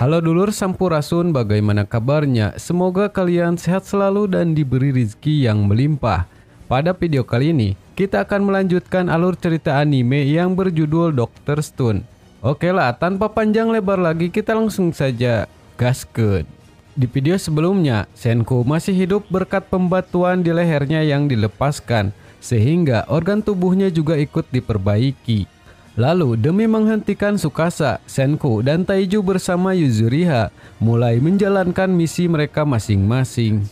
Halo dulur Sampurasun, bagaimana kabarnya? Semoga kalian sehat selalu dan diberi rezeki yang melimpah. Pada video kali ini, kita akan melanjutkan alur cerita anime yang berjudul Dr. Stone. Oke lah, tanpa panjang lebar lagi, kita langsung saja gaskeun. Di video sebelumnya, Senku masih hidup berkat pembatuan di lehernya yang dilepaskan, sehingga organ tubuhnya juga ikut diperbaiki. Lalu demi menghentikan Tsukasa, Senku dan Taiju bersama Yuzuriha mulai menjalankan misi mereka masing-masing.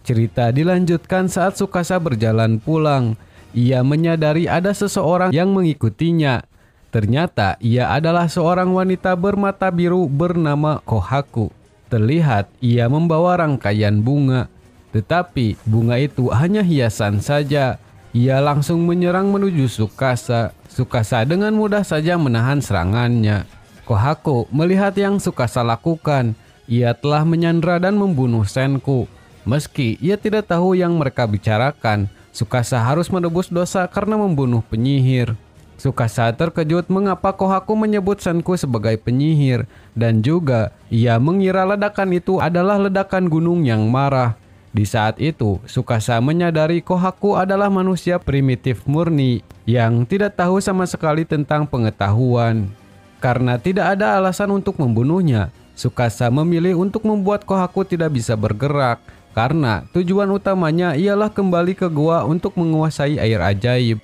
Cerita dilanjutkan saat Tsukasa berjalan pulang. Ia menyadari ada seseorang yang mengikutinya. Ternyata ia adalah seorang wanita bermata biru bernama Kohaku. Terlihat ia membawa rangkaian bunga. Tetapi bunga itu hanya hiasan saja. Ia langsung menyerang menuju Tsukasa. Tsukasa dengan mudah saja menahan serangannya. Kohaku melihat yang Tsukasa lakukan. Ia telah menyandra dan membunuh Senku. Meski ia tidak tahu yang mereka bicarakan, Tsukasa harus menebus dosa karena membunuh penyihir. Tsukasa terkejut mengapa Kohaku menyebut Senku sebagai penyihir. Dan juga ia mengira ledakan itu adalah ledakan gunung yang marah. Di saat itu, Tsukasa menyadari Kohaku adalah manusia primitif murni yang tidak tahu sama sekali tentang pengetahuan. Karena tidak ada alasan untuk membunuhnya, Tsukasa memilih untuk membuat Kohaku tidak bisa bergerak karena tujuan utamanya ialah kembali ke gua untuk menguasai air ajaib.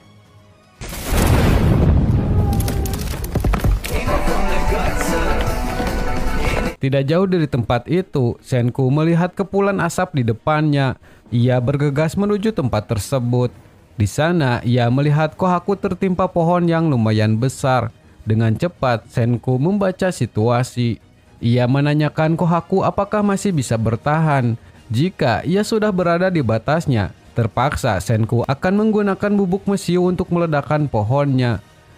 Tidak jauh dari tempat itu, Senku melihat kepulan asap di depannya. Ia bergegas menuju tempat tersebut. Di sana, ia melihat Kohaku tertimpa pohon yang lumayan besar. Dengan cepat, Senku membaca situasi. Ia menanyakan Kohaku apakah masih bisa bertahan. Jika ia sudah berada di batasnya, terpaksa Senku akan menggunakan bubuk mesiu untuk meledakkan pohonnya.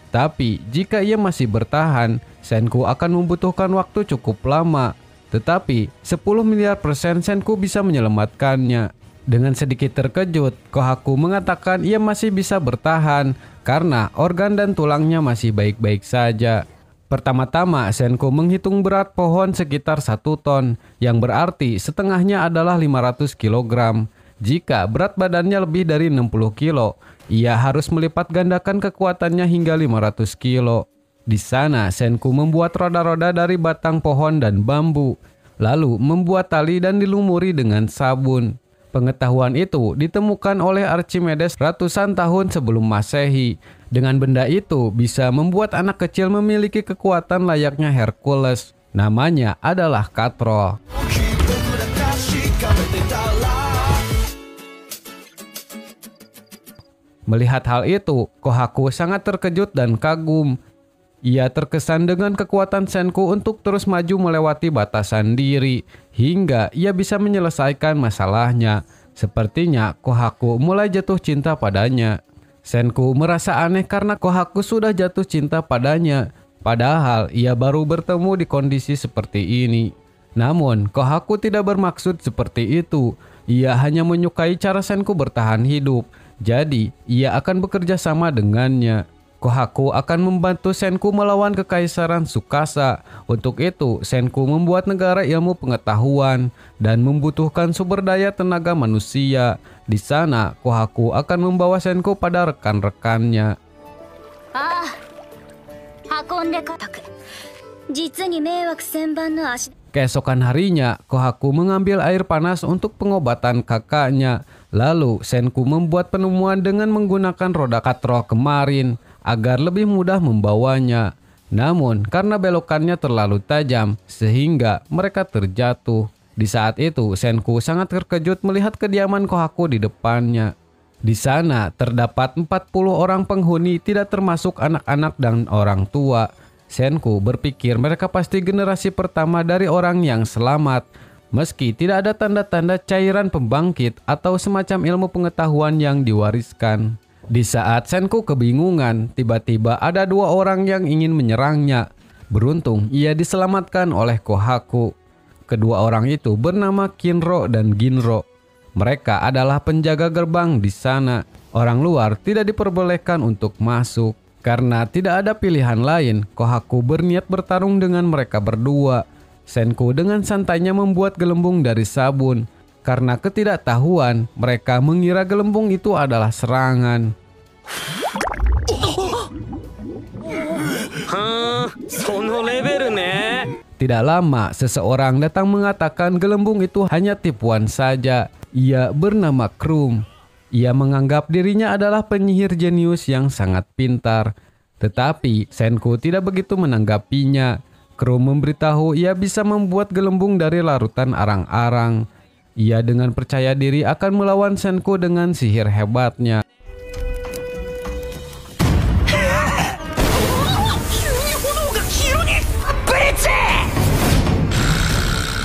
Tapi jika ia masih bertahan, Senku akan membutuhkan waktu cukup lama. Tetapi 10 miliar % Senku bisa menyelamatkannya. Dengan sedikit terkejut, Kohaku mengatakan ia masih bisa bertahan karena organ dan tulangnya masih baik-baik saja. Pertama-tama Senku menghitung berat pohon sekitar 1 ton, yang berarti setengahnya adalah 500 kg. Jika berat badannya lebih dari 60 kilo, ia harus melipat gandakan kekuatannya hingga 500 kilo. Di sana, Senku membuat roda-roda dari batang pohon dan bambu, lalu membuat tali dan dilumuri dengan sabun. Pengetahuan itu ditemukan oleh Archimedes ratusan tahun sebelum Masehi. Dengan benda itu bisa membuat anak kecil memiliki kekuatan layaknya Hercules. Namanya adalah katrol. Melihat hal itu, Kohaku sangat terkejut dan kagum. Ia terkesan dengan kekuatan Senku untuk terus maju melewati batasan diri, hingga ia bisa menyelesaikan masalahnya. Sepertinya Kohaku mulai jatuh cinta padanya. Senku merasa aneh karena Kohaku sudah jatuh cinta padanya, padahal ia baru bertemu di kondisi seperti ini. Namun, Kohaku tidak bermaksud seperti itu. Ia hanya menyukai cara Senku bertahan hidup. Jadi, ia akan bekerja sama dengannya. Kohaku akan membantu Senku melawan kekaisaran Tsukasa. Untuk itu, Senku membuat negara ilmu pengetahuan dan membutuhkan sumber daya tenaga manusia. Di sana, Kohaku akan membawa Senku pada rekan-rekannya. Keesokan harinya, Kohaku mengambil air panas untuk pengobatan kakaknya. Lalu, Senku membuat penemuan dengan menggunakan roda katrol kemarin agar lebih mudah membawanya. Namun, karena belokannya terlalu tajam, sehingga mereka terjatuh. Di saat itu, Senku sangat terkejut melihat kediaman Kohaku di depannya. Di sana, terdapat 40 orang penghuni, tidak termasuk anak-anak dan orang tua. Senku berpikir mereka pasti generasi pertama dari orang yang selamat. Meski tidak ada tanda-tanda cairan pembangkit atau semacam ilmu pengetahuan yang diwariskan. Di saat Senku kebingungan, tiba-tiba ada 2 orang yang ingin menyerangnya. Beruntung ia diselamatkan oleh Kohaku. Kedua orang itu bernama Kinro dan Ginro. Mereka adalah penjaga gerbang di sana. Orang luar tidak diperbolehkan untuk masuk. Karena tidak ada pilihan lain, Kohaku berniat bertarung dengan mereka berdua. Senku dengan santainya membuat gelembung dari sabun. Karena ketidaktahuan, mereka mengira gelembung itu adalah serangan. Tidak lama, seseorang datang mengatakan gelembung itu hanya tipuan saja. Ia bernama Krum. Ia menganggap dirinya adalah penyihir jenius yang sangat pintar. Tetapi Senku tidak begitu menanggapinya. Krum memberitahu ia bisa membuat gelembung dari larutan arang-arang. Ia dengan percaya diri akan melawan Senku dengan sihir hebatnya.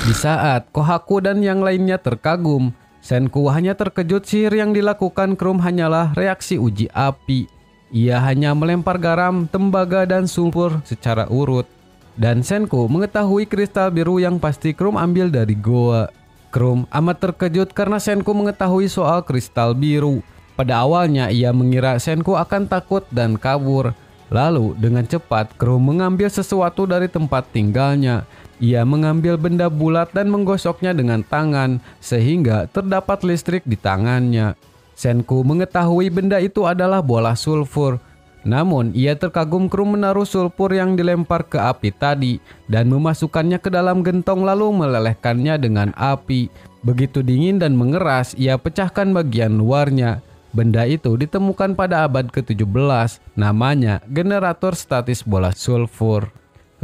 Di saat Kohaku dan yang lainnya terkagum, Senku hanya terkejut sihir yang dilakukan Krum hanyalah reaksi uji api. Ia hanya melempar garam, tembaga, dan sulfur secara urut. Dan Senku mengetahui kristal biru yang pasti Krum ambil dari goa. Krum amat terkejut karena Senku mengetahui soal kristal biru. Pada awalnya ia mengira Senku akan takut dan kabur. Lalu dengan cepat Krum mengambil sesuatu dari tempat tinggalnya. Ia mengambil benda bulat dan menggosoknya dengan tangan sehingga terdapat listrik di tangannya. Senku mengetahui benda itu adalah bola sulfur. Namun ia terkagum Krum menaruh sulfur yang dilempar ke api tadi dan memasukkannya ke dalam gentong lalu melelehkannya dengan api. Begitu dingin dan mengeras, ia pecahkan bagian luarnya. Benda itu ditemukan pada abad ke-17, namanya generator statis bola sulfur.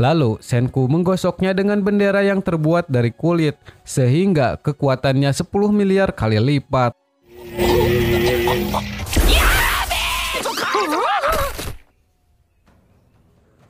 Lalu Senku menggosoknya dengan bendera yang terbuat dari kulit sehingga kekuatannya 10 miliar kali lipat.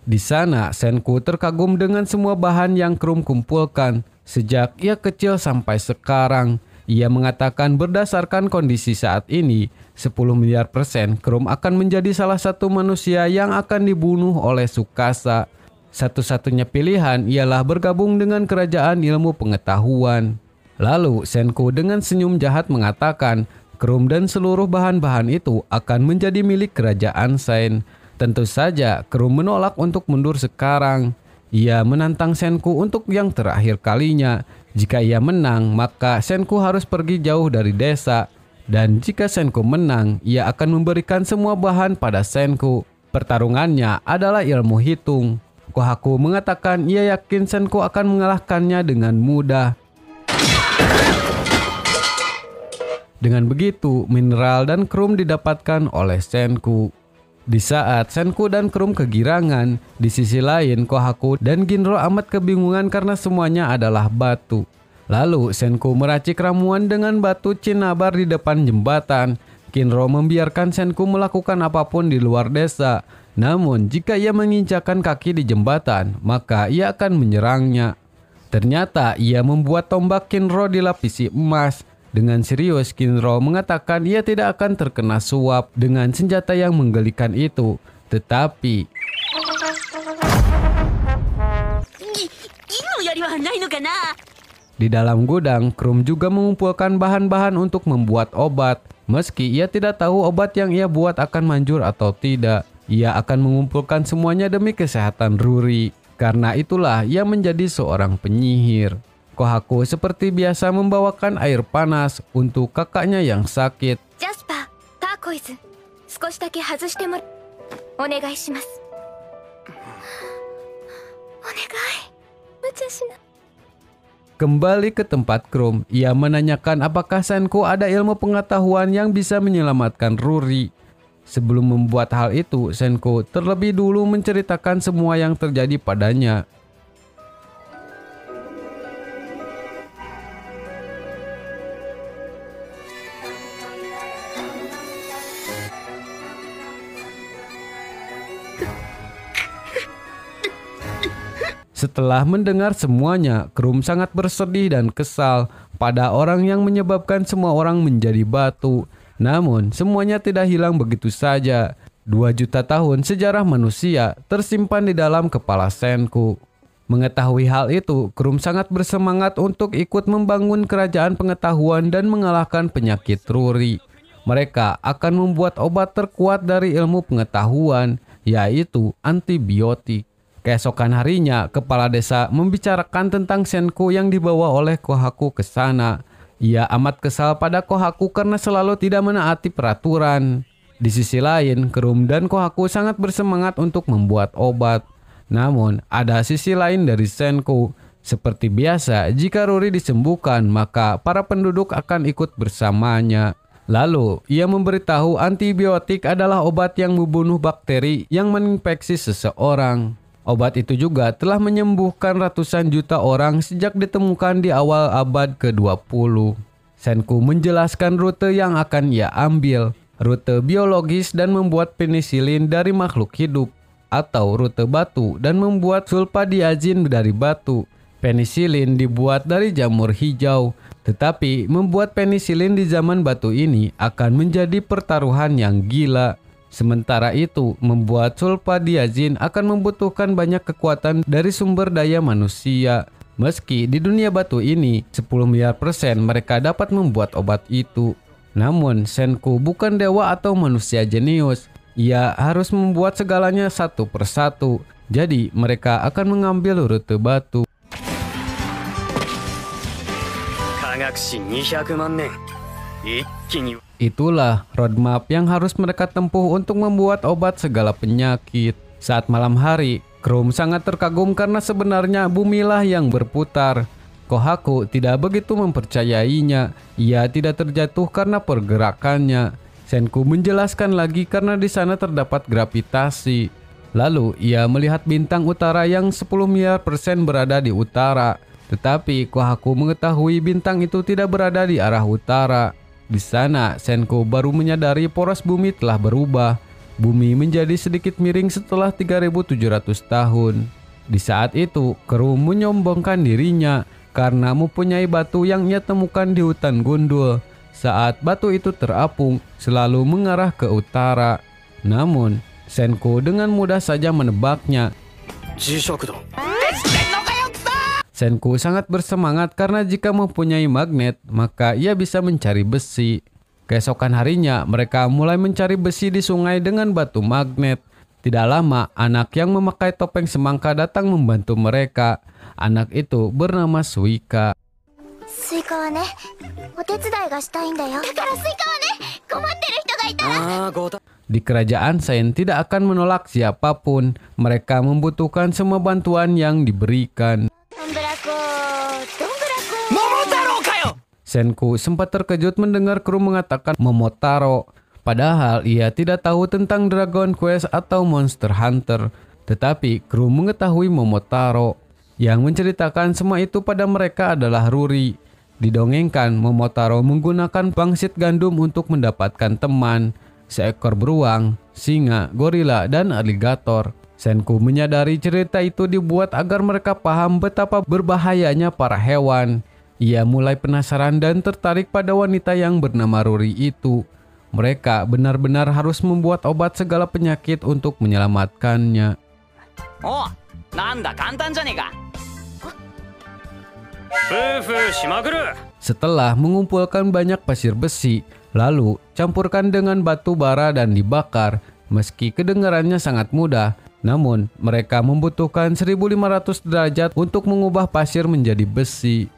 Di sana Senku terkagum dengan semua bahan yang Krum kumpulkan sejak ia kecil sampai sekarang. Ia mengatakan berdasarkan kondisi saat ini, 10 miliar % Krum akan menjadi salah satu manusia yang akan dibunuh oleh Tsukasa. Satu-satunya pilihan ialah bergabung dengan kerajaan ilmu pengetahuan. Lalu Senku dengan senyum jahat mengatakan Krum dan seluruh bahan-bahan itu akan menjadi milik kerajaan Sain. Tentu saja Krum menolak untuk mundur sekarang. Ia menantang Senku untuk yang terakhir kalinya. Jika ia menang, maka Senku harus pergi jauh dari desa. Dan jika Senku menang, ia akan memberikan semua bahan pada Senku. Pertarungannya adalah ilmu hitung. Kohaku mengatakan ia yakin Senku akan mengalahkannya dengan mudah. Dengan begitu, mineral dan Krum didapatkan oleh Senku. Di saat Senku dan Krum kegirangan, di sisi lain Kohaku dan Ginro amat kebingungan karena semuanya adalah batu. Lalu Senku meracik ramuan dengan batu cinnabar di depan jembatan. Ginro membiarkan Senku melakukan apapun di luar desa. Namun jika ia menginjakkan kaki di jembatan, maka ia akan menyerangnya. Ternyata ia membuat tombak Kinro dilapisi emas. Dengan serius Kinro mengatakan ia tidak akan terkena suap dengan senjata yang menggelikan itu. Tetapi di dalam gudang, Krum juga mengumpulkan bahan-bahan untuk membuat obat. Meski ia tidak tahu obat yang ia buat akan manjur atau tidak, ia akan mengumpulkan semuanya demi kesehatan Ruri. Karena itulah ia menjadi seorang penyihir. Kohaku seperti biasa membawakan air panas untuk kakaknya yang sakit. Jasper, turquoise, 少しだけ外してもらお願いします。お願い、無茶しな。 Kembali ke tempat Krum, ia menanyakan apakah Senku ada ilmu pengetahuan yang bisa menyelamatkan Ruri. Sebelum membuat hal itu, Senku terlebih dulu menceritakan semua yang terjadi padanya. Setelah mendengar semuanya, Krum sangat bersedih dan kesal pada orang yang menyebabkan semua orang menjadi batu. Namun, semuanya tidak hilang begitu saja. 2 juta tahun sejarah manusia tersimpan di dalam kepala Senku. Mengetahui hal itu, Krum sangat bersemangat untuk ikut membangun kerajaan pengetahuan dan mengalahkan penyakit Ruri. Mereka akan membuat obat terkuat dari ilmu pengetahuan. yaitu antibiotik. Keesokan harinya, kepala desa membicarakan tentang Senku yang dibawa oleh Kohaku ke sana. Ia amat kesal pada Kohaku karena selalu tidak menaati peraturan. Di sisi lain, Krum dan Kohaku sangat bersemangat untuk membuat obat. Namun, ada sisi lain dari Senku. Seperti biasa, jika Ruri disembuhkan, maka para penduduk akan ikut bersamanya. Lalu, ia memberitahu antibiotik adalah obat yang membunuh bakteri yang menginfeksi seseorang. Obat itu juga telah menyembuhkan ratusan juta orang sejak ditemukan di awal abad ke-20. Senku menjelaskan rute yang akan ia ambil, rute biologis dan membuat penisilin dari makhluk hidup, atau rute batu dan membuat sulfadiazin dari batu. Penisilin dibuat dari jamur hijau, tetapi membuat penisilin di zaman batu ini akan menjadi pertaruhan yang gila. Sementara itu, membuat sulfadiazin akan membutuhkan banyak kekuatan dari sumber daya manusia. Meski di dunia batu ini, 10 miliar % mereka dapat membuat obat itu. Namun, Senku bukan dewa atau manusia jenius. Ia harus membuat segalanya satu persatu. Jadi, mereka akan mengambil rute batu. Itulah roadmap yang harus mereka tempuh untuk membuat obat segala penyakit. Saat malam hari, Krum sangat terkagum karena sebenarnya bumilah yang berputar. Kohaku tidak begitu mempercayainya. Ia tidak terjatuh karena pergerakannya. Senku menjelaskan lagi karena di sana terdapat gravitasi. Lalu ia melihat bintang utara yang 10 miliar % berada di utara. Tetapi Kohaku mengetahui bintang itu tidak berada di arah utara. Di sana, Senku baru menyadari poros bumi telah berubah. Bumi menjadi sedikit miring setelah 3.700 tahun. Di saat itu, Krum menyombongkan dirinya karena mempunyai batu yang ia temukan di hutan gundul. Saat batu itu terapung, selalu mengarah ke utara. Namun, Senku dengan mudah saja menebaknya. Senku sangat bersemangat karena jika mempunyai magnet, maka ia bisa mencari besi. Keesokan harinya, mereka mulai mencari besi di sungai dengan batu magnet. Tidak lama, anak yang memakai topeng semangka datang membantu mereka. Anak itu bernama Suika. Di kerajaan Sen tidak akan menolak siapapun. Mereka membutuhkan semua bantuan yang diberikan. Senku sempat terkejut mendengar Krum mengatakan Momotaro. Padahal ia tidak tahu tentang Dragon Quest atau Monster Hunter. Tetapi Krum mengetahui Momotaro. Yang menceritakan semua itu pada mereka adalah Ruri. Didongengkan, Momotaro menggunakan pangsit gandum untuk mendapatkan teman. Seekor beruang, singa, gorila, dan aligator. Senku menyadari cerita itu dibuat agar mereka paham betapa berbahayanya para hewan. Ia mulai penasaran dan tertarik pada wanita yang bernama Ruri itu. Mereka benar-benar harus membuat obat segala penyakit untuk menyelamatkannya. Oh, nanda kantan janeka. Setelah mengumpulkan banyak pasir besi, lalu campurkan dengan batu bara dan dibakar. Meski kedengarannya sangat mudah, namun mereka membutuhkan 1500 derajat untuk mengubah pasir menjadi besi.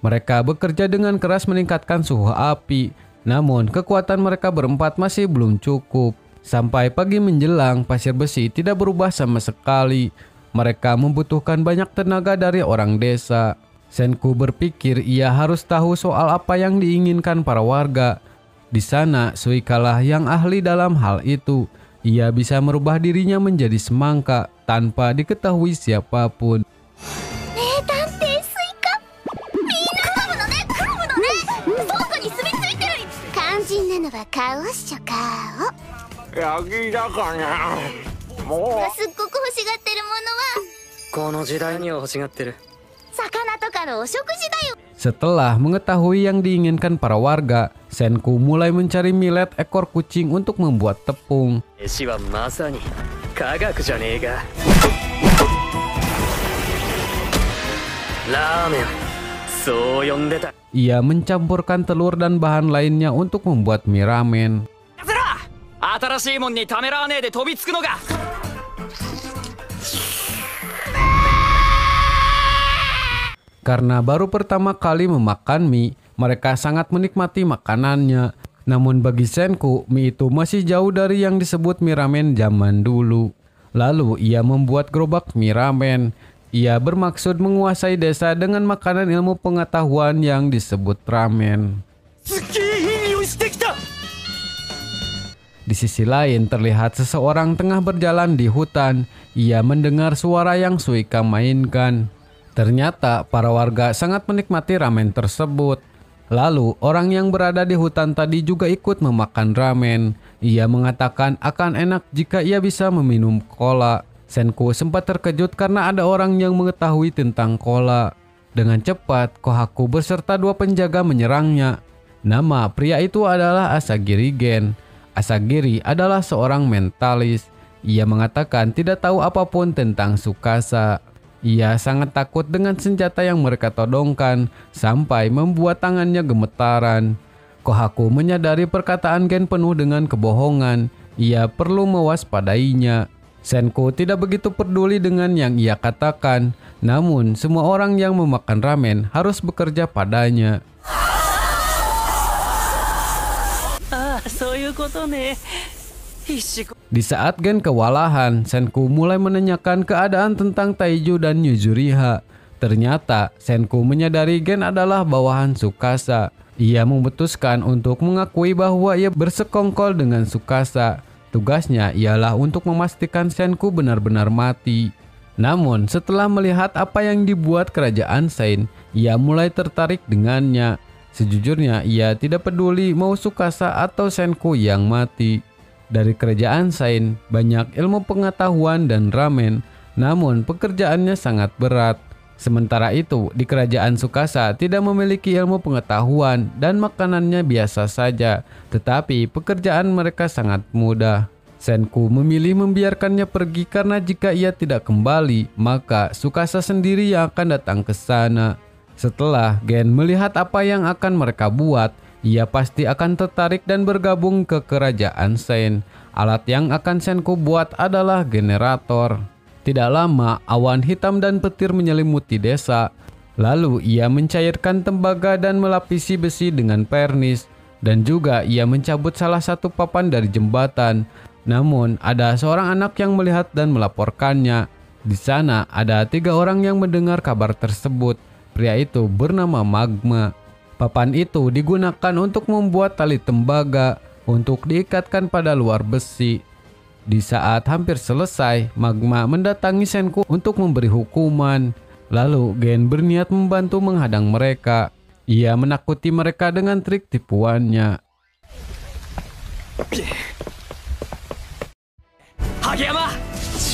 Mereka bekerja dengan keras meningkatkan suhu api. Namun kekuatan mereka berempat masih belum cukup. Sampai pagi menjelang, pasir besi tidak berubah sama sekali. Mereka membutuhkan banyak tenaga dari orang desa. Senku berpikir ia harus tahu soal apa yang diinginkan para warga. Di sana, Suikalah yang ahli dalam hal itu. Ia bisa merubah dirinya menjadi semangka tanpa diketahui siapapun. Setelah mengetahui yang diinginkan para warga, Senku mulai mencari millet ekor kucing untuk membuat tepung. そう呼んでた。 Ia mencampurkan telur dan bahan lainnya untuk membuat mie ramen. やつら新しいもんにためらわねえで飛びつくのが。 Karena baru pertama kali memakan mie, mereka sangat menikmati makanannya. Namun bagi Senku, mie itu masih jauh dari yang disebut mie ramen zaman dulu. Lalu ia membuat gerobak mie ramen. Ia bermaksud menguasai desa dengan makanan ilmu pengetahuan yang disebut ramen. すっげえいい匂いしてきた。 Di sisi lain terlihat seseorang tengah berjalan di hutan. Ia mendengar suara yang Suika mainkan. Ternyata para warga sangat menikmati ramen tersebut. Lalu orang yang berada di hutan tadi juga ikut memakan ramen. Ia mengatakan akan enak jika ia bisa meminum cola. Senku sempat terkejut karena ada orang yang mengetahui tentang cola. Dengan cepat Kohaku beserta dua penjaga menyerangnya. Nama pria itu adalah Asagiri Gen. Asagiri adalah seorang mentalis. Ia mengatakan tidak tahu apapun tentang Tsukasa. Ia sangat takut dengan senjata yang mereka todongkan sampai membuat tangannya gemetaran. Kohaku menyadari perkataan Gen penuh dengan kebohongan. Ia perlu mewaspadainya. Senku tidak begitu peduli dengan yang ia katakan. Namun semua orang yang memakan ramen harus bekerja padanya. ああそういうことね。必死こ。 Di saat Gen kewalahan, Senku mulai menanyakan keadaan tentang Taiju dan Yuzuriha. Ternyata Senku menyadari Gen adalah bawahan Tsukasa. Ia memutuskan untuk mengakui bahwa ia bersekongkol dengan Tsukasa. Tugasnya ialah untuk memastikan Senku benar-benar mati. Namun setelah melihat apa yang dibuat kerajaan Sein, ia mulai tertarik dengannya. Sejujurnya ia tidak peduli mau Tsukasa atau Senku yang mati. Dari kerajaan Sein banyak ilmu pengetahuan dan ramen, namun pekerjaannya sangat berat. Sementara itu di kerajaan Tsukasa tidak memiliki ilmu pengetahuan dan makanannya biasa saja, tetapi pekerjaan mereka sangat mudah. Senku memilih membiarkannya pergi karena jika ia tidak kembali, maka Tsukasa sendiri yang akan datang ke sana. Setelah Gen melihat apa yang akan mereka buat, ia pasti akan tertarik dan bergabung ke kerajaan Sein. Alat yang akan Senku buat adalah generator. Tidak lama, awan hitam dan petir menyelimuti desa. Lalu ia mencairkan tembaga dan melapisi besi dengan pernis. Dan juga ia mencabut salah satu papan dari jembatan. Namun ada seorang anak yang melihat dan melaporkannya. Di sana ada 3 orang yang mendengar kabar tersebut. Pria itu bernama Magma. Papan itu digunakan untuk membuat tali tembaga untuk diikatkan pada luar besi. Di saat hampir selesai, Magma mendatangi Senku untuk memberi hukuman. Lalu Gen berniat membantu menghadang mereka. Ia menakuti mereka dengan trik tipuannya. Hagiyama!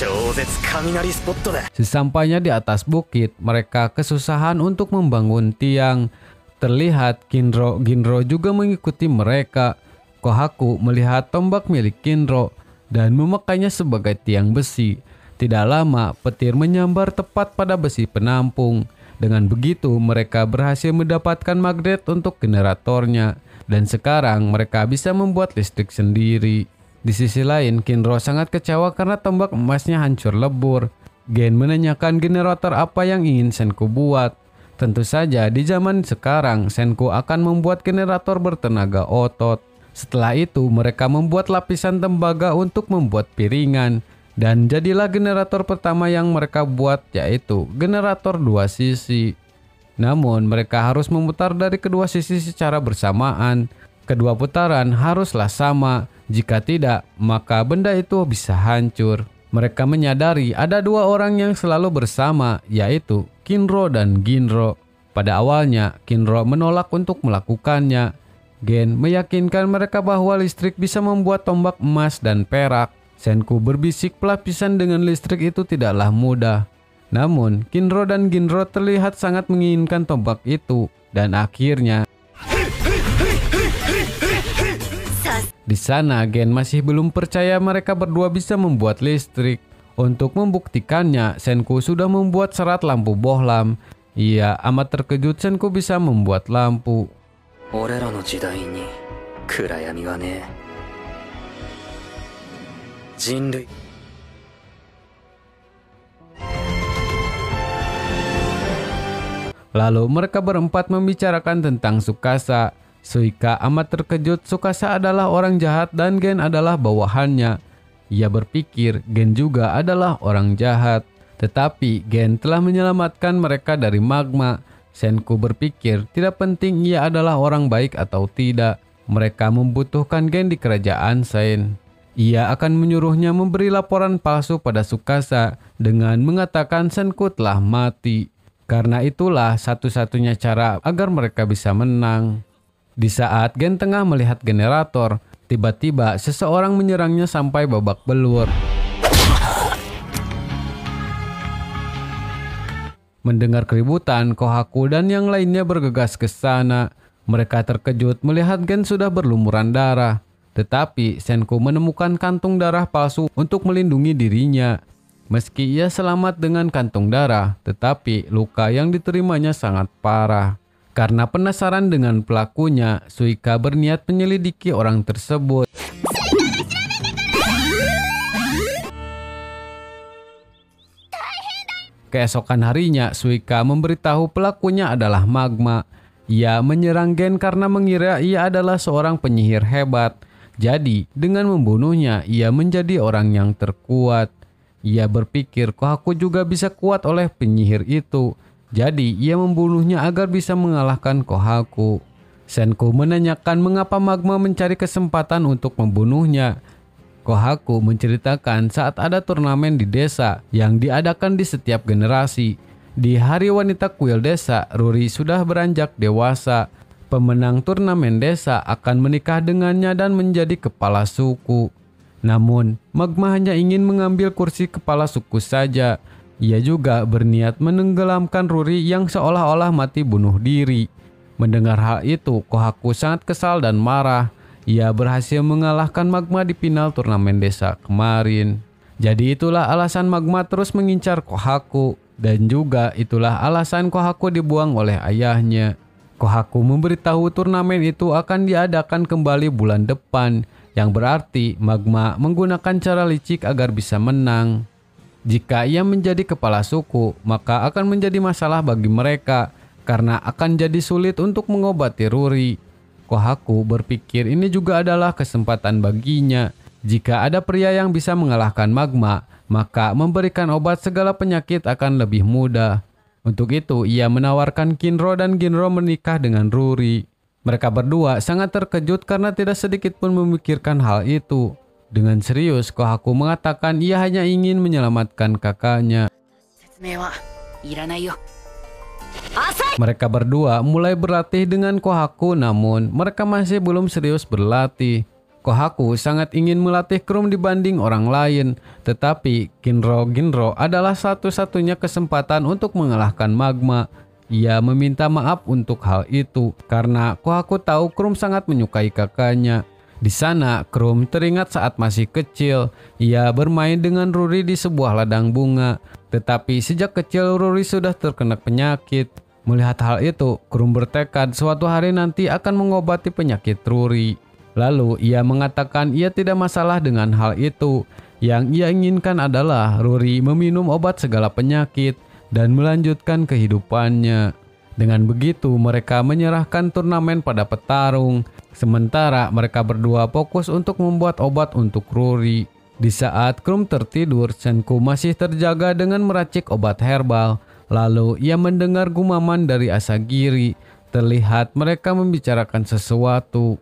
超絶雷スポットだ。 Sesampainya di atas bukit, mereka kesusahan untuk membangun tiang. Terlihat Ginro juga mengikuti mereka. Kohaku melihat tombak milik Ginro dan memakainya sebagai tiang besi. Tidak lama, petir menyambar tepat pada besi penampung. Dengan begitu, mereka berhasil mendapatkan magnet untuk generatornya. Dan sekarang mereka bisa membuat listrik sendiri. Di sisi lain, Ginro sangat kecewa karena tombak emasnya hancur lebur. Gen menanyakan generator apa yang ingin Senku buat. Tentu saja di zaman sekarang Senku akan membuat generator bertenaga otot. Setelah itu mereka membuat lapisan tembaga untuk membuat piringan. Dan jadilah generator pertama yang mereka buat, yaitu generator 2 sisi. Namun mereka harus memutar dari kedua sisi secara bersamaan. Kedua putaran haruslah sama. Jika tidak, maka benda itu bisa hancur. Mereka menyadari ada 2 orang yang selalu bersama, yaitu Kinro dan Ginro. Pada awalnya, Kinro menolak untuk melakukannya. Gen meyakinkan mereka bahwa listrik bisa membuat tombak emas dan perak. Senku berbisik pelapisan dengan listrik itu tidaklah mudah. Namun, Kinro dan Ginro terlihat sangat menginginkan tombak itu. Dan akhirnya, di sana Gen masih belum percaya mereka berdua bisa membuat listrik. Untuk membuktikannya, Senku sudah membuat serat lampu bohlam. Ia amat terkejut Senku bisa membuat lampu. 俺らの時代に暗闇はねえ。人類 Lalu mereka berempat membicarakan tentang Tsukasa. Suika amat terkejut Tsukasa adalah orang jahat dan Gen adalah bawahannya. Ia berpikir Gen juga adalah orang jahat. Tetapi Gen telah menyelamatkan mereka dari magma. Senku berpikir tidak penting ia adalah orang baik atau tidak. Mereka membutuhkan Gen di kerajaan Sein. Ia akan menyuruhnya memberi laporan palsu pada Tsukasa dengan mengatakan Senku telah mati. Karena itulah satu-satunya cara agar mereka bisa menang. Di saat Gen tengah melihat generator, tiba-tiba seseorang menyerangnya sampai babak belur. Mendengar keributan, Kohaku dan yang lainnya bergegas ke sana. Mereka terkejut melihat Gen sudah berlumuran darah. Tetapi Senku menemukan kantung darah palsu untuk melindungi dirinya. Meski ia selamat dengan kantung darah, tetapi luka yang diterimanya sangat parah. Karena penasaran dengan pelakunya, Suika berniat menyelidiki orang tersebut. Keesokan harinya, Suika memberitahu pelakunya adalah Magma. Ia menyerang Gen karena mengira ia adalah seorang penyihir hebat. Jadi, dengan membunuhnya, ia menjadi orang yang terkuat. Ia berpikir Kohaku juga bisa kuat oleh penyihir itu. Jadi ia membunuhnya agar bisa mengalahkan Kohaku. Senku menanyakan mengapa Magma mencari kesempatan untuk membunuhnya. Kohaku menceritakan saat ada turnamen di desa yang diadakan di setiap generasi. Di hari wanita kuil desa, Ruri sudah beranjak dewasa. Pemenang turnamen desa akan menikah dengannya dan menjadi kepala suku. Namun, Magma hanya ingin mengambil kursi kepala suku saja. Ia juga berniat menenggelamkan Ruri yang seolah-olah mati bunuh diri. Mendengar hal itu, Kohaku sangat kesal dan marah. Ia berhasil mengalahkan Magma di final turnamen desa kemarin. Jadi itulah alasan Magma terus mengincar Kohaku. Dan juga itulah alasan Kohaku dibuang oleh ayahnya. Kohaku memberitahu turnamen itu akan diadakan kembali bulan depan. Yang berarti Magma menggunakan cara licik agar bisa menang. Jika ia menjadi kepala suku, maka akan menjadi masalah bagi mereka karena akan jadi sulit untuk mengobati Ruri. Kohaku berpikir ini juga adalah kesempatan baginya. Jika ada pria yang bisa mengalahkan Magma, maka memberikan obat segala penyakit akan lebih mudah. Untuk itu, ia menawarkan Kinro dan Ginro menikah dengan Ruri. Mereka berdua sangat terkejut karena tidak sedikit pun memikirkan hal itu. Dengan serius, Kohaku mengatakan ia hanya ingin menyelamatkan kakaknya. Mereka berdua mulai berlatih dengan Kohaku, namun mereka masih belum serius berlatih. Kohaku sangat ingin melatih Krum dibanding orang lain, tetapi Ginro adalah satu-satunya kesempatan untuk mengalahkan Magma. Ia meminta maaf untuk hal itu karena Kohaku tahu Krum sangat menyukai kakaknya. Di sana, Krum teringat saat masih kecil, ia bermain dengan Ruri di sebuah ladang bunga. Tetapi sejak kecil Ruri sudah terkena penyakit. Melihat hal itu, Krum bertekad suatu hari nanti akan mengobati penyakit Ruri. Lalu ia mengatakan ia tidak masalah dengan hal itu. Yang ia inginkan adalah Ruri meminum obat segala penyakit dan melanjutkan kehidupannya. Dengan begitu mereka menyerahkan turnamen pada petarung. Sementara mereka berdua fokus untuk membuat obat untuk Ruri. Di saat Krum tertidur, Senku masih terjaga dengan meracik obat herbal. Lalu ia mendengar gumaman dari Asagiri. Terlihat mereka membicarakan sesuatu.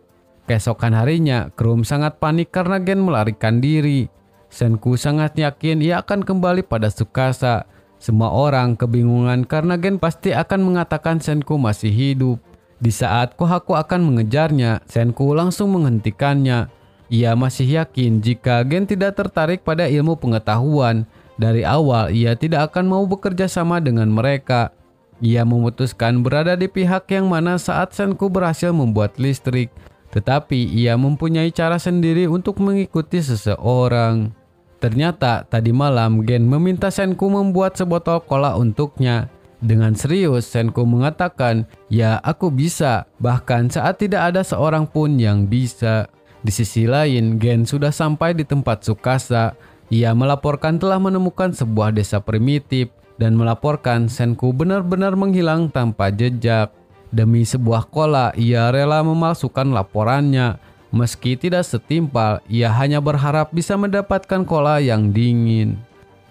Keesokan harinya, Krum sangat panik karena Gen melarikan diri. Senku sangat yakin ia akan kembali pada Tsukasa. Semua orang kebingungan karena Gen pasti akan mengatakan Senku masih hidup. Di saat Kohaku akan mengejarnya, Senku langsung menghentikannya. Ia masih yakin jika Gen tidak tertarik pada ilmu pengetahuan. Dari awal ia tidak akan mau bekerja sama dengan mereka. Ia memutuskan berada di pihak yang mana saat Senku berhasil membuat listrik. Tetapi ia mempunyai cara sendiri untuk mengikuti seseorang. Ternyata tadi malam Gen meminta Senku membuat sebotol cola untuknya. Dengan serius, Senku mengatakan, "Ya, aku bisa. Bahkan saat tidak ada seorang pun yang bisa." Di sisi lain, Gen sudah sampai di tempat Tsukasa. Ia melaporkan telah menemukan sebuah desa primitif dan melaporkan Senku benar-benar menghilang tanpa jejak. Demi sebuah kola, ia rela memalsukan laporannya. Meski tidak setimpal, ia hanya berharap bisa mendapatkan kola yang dingin.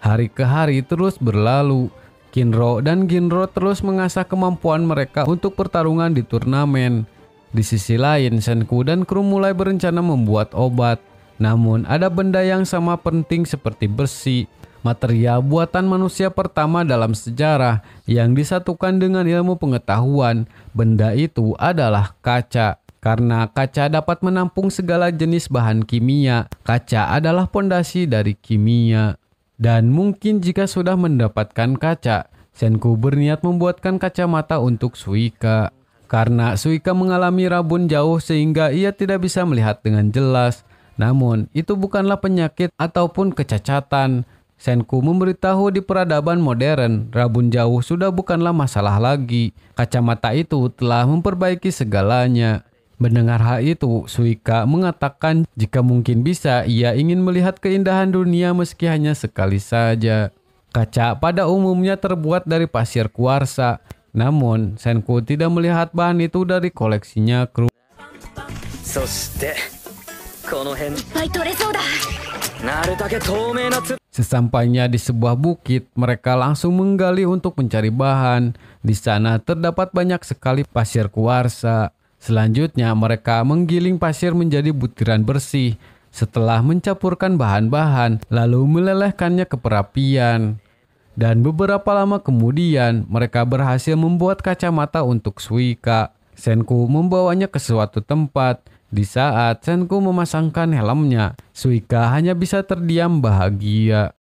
Hari ke hari terus berlalu. Kinro dan Ginro terus mengasah kemampuan mereka untuk pertarungan di turnamen. Di sisi lain, Senku dan kru mulai berencana membuat obat. Namun, ada benda yang sama penting seperti besi, material buatan manusia pertama dalam sejarah yang disatukan dengan ilmu pengetahuan. Benda itu adalah kaca. Karena kaca dapat menampung segala jenis bahan kimia, kaca adalah pondasi dari kimia. Dan mungkin jika sudah mendapatkan kaca, Senku berniat membuatkan kacamata untuk Suika. Karena Suika mengalami rabun jauh sehingga ia tidak bisa melihat dengan jelas. Namun, itu bukanlah penyakit ataupun kecacatan. Senku memberitahu di peradaban modern, rabun jauh sudah bukanlah masalah lagi. Kacamata itu telah memperbaiki segalanya. Mendengar hal itu, Suika mengatakan jika mungkin bisa ia ingin melihat keindahan dunia meski hanya sekali saja. Kaca pada umumnya terbuat dari pasir kuarsa. Namun, Senku tidak melihat bahan itu dari koleksinya kru. そしてこの辺いっぱい取れそうだ。なるだけ透明なつ Sesampainya di sebuah bukit, mereka langsung menggali untuk mencari bahan. Di sana terdapat banyak sekali pasir kuarsa. Selanjutnya, mereka menggiling pasir menjadi butiran bersih. Setelah mencampurkan bahan-bahan, lalu melelehkannya ke perapian. Dan beberapa lama kemudian, mereka berhasil membuat kacamata untuk Suika. Senku membawanya ke suatu tempat. Di saat Senku memasangkan helmnya, Suika hanya bisa terdiam bahagia.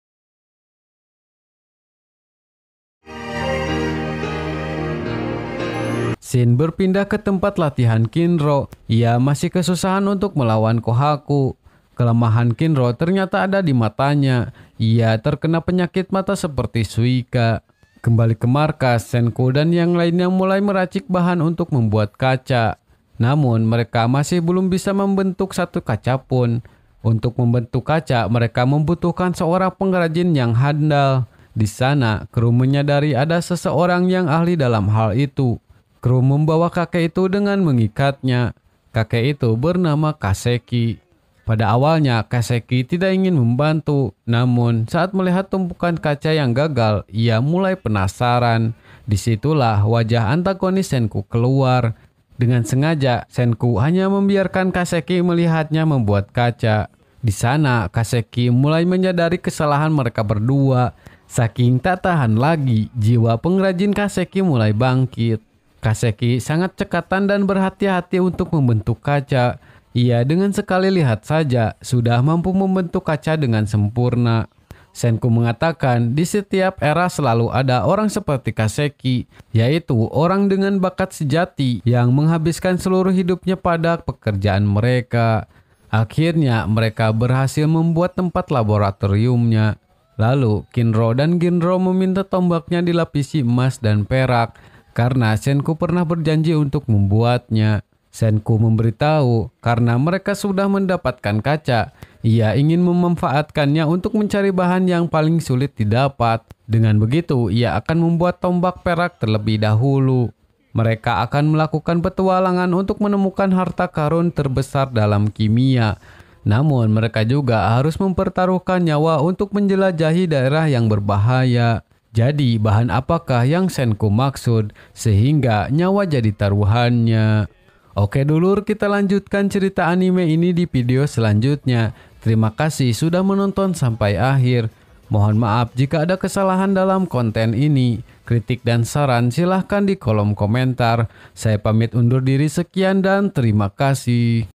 Shin berpindah ke tempat latihan Kinro. Ia masih kesusahan untuk melawan Kohaku. Kelemahan Kinro ternyata ada di matanya. Ia terkena penyakit mata seperti Suika. Kembali ke markas, Senku dan yang lainnya mulai meracik bahan untuk membuat kaca. Namun mereka masih belum bisa membentuk satu kaca pun. Untuk membentuk kaca, mereka membutuhkan seorang pengrajin yang handal. Di sana, kru menyadari ada seseorang yang ahli dalam hal itu. Kru membawa kakek itu dengan mengikatnya. Kakek itu bernama Kaseki. Pada awalnya, Kaseki tidak ingin membantu. Namun, saat melihat tumpukan kaca yang gagal, ia mulai penasaran. Disitulah wajah antagonis Senku keluar. Dengan sengaja, Senku hanya membiarkan Kaseki melihatnya membuat kaca. Di sana, Kaseki mulai menyadari kesalahan mereka berdua. Saking tak tahan lagi, jiwa pengrajin Kaseki mulai bangkit. Kaseki sangat cekatan dan berhati-hati untuk membentuk kaca. Ia dengan sekali lihat saja sudah mampu membentuk kaca dengan sempurna. Senku mengatakan di setiap era selalu ada orang seperti Kaseki, yaitu orang dengan bakat sejati yang menghabiskan seluruh hidupnya pada pekerjaan mereka. Akhirnya mereka berhasil membuat tempat laboratoriumnya. Lalu Kinro dan Ginro meminta tombaknya dilapisi emas dan perak. Karena Senku pernah berjanji untuk membuatnya. Senku memberitahu karena mereka sudah mendapatkan kaca. Ia ingin memanfaatkannya untuk mencari bahan yang paling sulit didapat. Dengan begitu, ia akan membuat tombak perak terlebih dahulu. Mereka akan melakukan petualangan untuk menemukan harta karun terbesar dalam kimia. Namun mereka juga harus mempertaruhkan nyawa untuk menjelajahi daerah yang berbahaya. Jadi bahan apakah yang Senku maksud sehingga nyawa jadi taruhannya? Oke dulur, kita lanjutkan cerita anime ini di video selanjutnya. Terima kasih sudah menonton sampai akhir. Mohon maaf jika ada kesalahan dalam konten ini. Kritik dan saran silahkan di kolom komentar. Saya pamit undur diri, sekian dan terima kasih.